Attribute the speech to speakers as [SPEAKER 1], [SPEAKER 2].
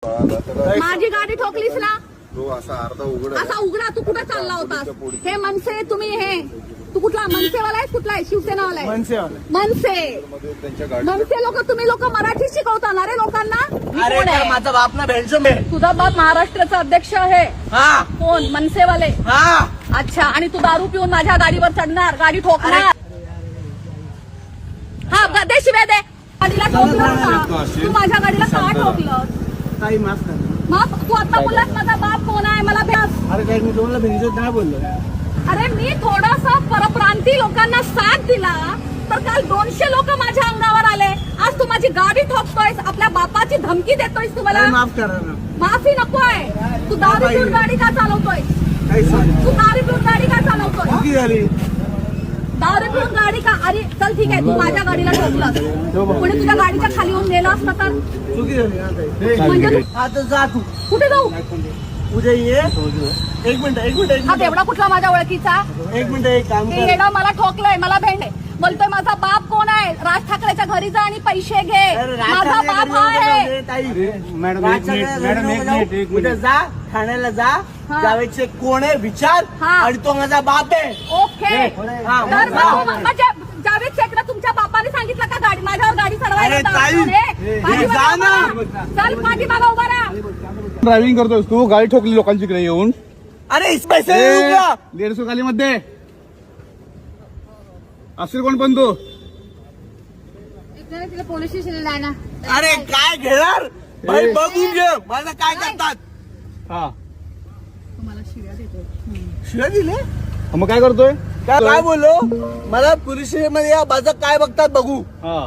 [SPEAKER 1] माझी गाडी ठोकलीस ना
[SPEAKER 2] तो असा अर्धा उघडा
[SPEAKER 1] असा उघडा. तू कुठं चालला होतास? हे मनसे तुम्ही हे तू कुठला मनसेवाला आहे? कुठला आहे? शिवसेनावाला आहे? मनसे मनसे लोक तुम्ही लोक मराठी शिकवता रे लोकांना?
[SPEAKER 3] अरे तर माझा बाप ना भेंडसम आहे.
[SPEAKER 1] तुझा बाप महाराष्ट्राचा अध्यक्ष आहे.
[SPEAKER 3] हा
[SPEAKER 1] कोण? मनसेवाले.
[SPEAKER 3] हा
[SPEAKER 1] अच्छा. आणि तू दारू पिऊन माझ्या गाडीवर चढणार, गाडी ठोकणार. हा गदे शिवे दे. गाडीला ठोकलं का? तू माझ्या गाडीला का ठोकलं?
[SPEAKER 3] काही माफ कर.
[SPEAKER 1] मग तू आता बोललास माझा बाप कोण आहे मला भेट.
[SPEAKER 3] अरे काही मी तुम्हाला भेंडसम नाही बोललो.
[SPEAKER 1] अरे मी थोडासा परप्रांती लोकांना साथ दिला तर काल 200 लोक माझ्या अंगावर आले. आज तू माझी गाडी ठोकतोयस, आपल्या बापाची धमकी देतोयस. तुम्हाला
[SPEAKER 3] माफ करा ना.
[SPEAKER 1] माफी नकोय. तू दारू पिऊन गाडी का चालवतोय?
[SPEAKER 3] काही सांग.
[SPEAKER 1] तू दारू पिऊन गाडी का चालवतोय?
[SPEAKER 3] चुकी झाली.
[SPEAKER 1] दारू पिऊन गाडी का? अरे चल ठीक आहे, तू माझ्या गाडीला ठोकलं, कोणी तुझ्या गाडीच्या खाली येऊन गेलं असतं तर?
[SPEAKER 3] चुकी झाली ना ताई.
[SPEAKER 1] म्हणजे तू
[SPEAKER 3] आता जा तू.
[SPEAKER 1] कुठे जाऊ?
[SPEAKER 3] उद्या ये. एक मिनिट
[SPEAKER 1] हा तेवढा कुठला माझ्या ओळखीचा?
[SPEAKER 3] एक काम
[SPEAKER 1] हे
[SPEAKER 3] कर.
[SPEAKER 1] येणं मला ठोकलंय, मला भेंड आहे. बोलतोय माझा बाप कोण आहे? राज ठाकरेच्या घरी जा आणि पैसे घे.
[SPEAKER 3] अरे राज
[SPEAKER 1] माझा
[SPEAKER 3] ठाकरे
[SPEAKER 1] बाप
[SPEAKER 3] घरी
[SPEAKER 1] हा
[SPEAKER 3] नको
[SPEAKER 1] आहे.
[SPEAKER 3] जाऊ. ताई,
[SPEAKER 4] मॅडम
[SPEAKER 3] राज
[SPEAKER 4] एक मिनिट,
[SPEAKER 3] ठाकरे
[SPEAKER 4] मॅडम
[SPEAKER 3] घरी
[SPEAKER 4] एक
[SPEAKER 3] नको
[SPEAKER 4] मिनिट,
[SPEAKER 3] जाऊ.
[SPEAKER 4] एक
[SPEAKER 3] उद्या
[SPEAKER 4] मिनिट.
[SPEAKER 3] जा ठाण्याला जा.
[SPEAKER 1] हा.
[SPEAKER 3] जावेदचे कोण आहे विचार.
[SPEAKER 1] हा.
[SPEAKER 3] आणि तो माझा बाप आहे.
[SPEAKER 1] ओके.
[SPEAKER 3] हा,
[SPEAKER 1] तर
[SPEAKER 3] मग
[SPEAKER 1] मग म्हणजे जावेद शेखला तुमच्या बापाने सांगितलं का गाडी माझ्यावर गाडी चढवायला?
[SPEAKER 3] अरे
[SPEAKER 1] होता?
[SPEAKER 3] ताई,
[SPEAKER 1] अरे, पाठीमागे
[SPEAKER 3] जा ना.
[SPEAKER 1] उभा राहा. चल पाठीमागे उभा राहा.
[SPEAKER 4] ड्रायव्हिंग करतोस तू, गाडी ठोकली लोकांची इकडे येऊन.
[SPEAKER 3] अरे इस पैसे देऊ का?
[SPEAKER 4] 150 खाली मध्ये असेल कोण पण तू.
[SPEAKER 5] तिला पोलीस स्टेशनला जाय ना.
[SPEAKER 3] अरे काय घेणार भाई बघून घे मला काय करतात.
[SPEAKER 4] हा
[SPEAKER 3] शिव्या दिले.
[SPEAKER 4] मग काय करतोय?
[SPEAKER 3] काय बोललो मला पोलीस स्टेशन मध्ये या माझं काय बघतात बघू.
[SPEAKER 4] हा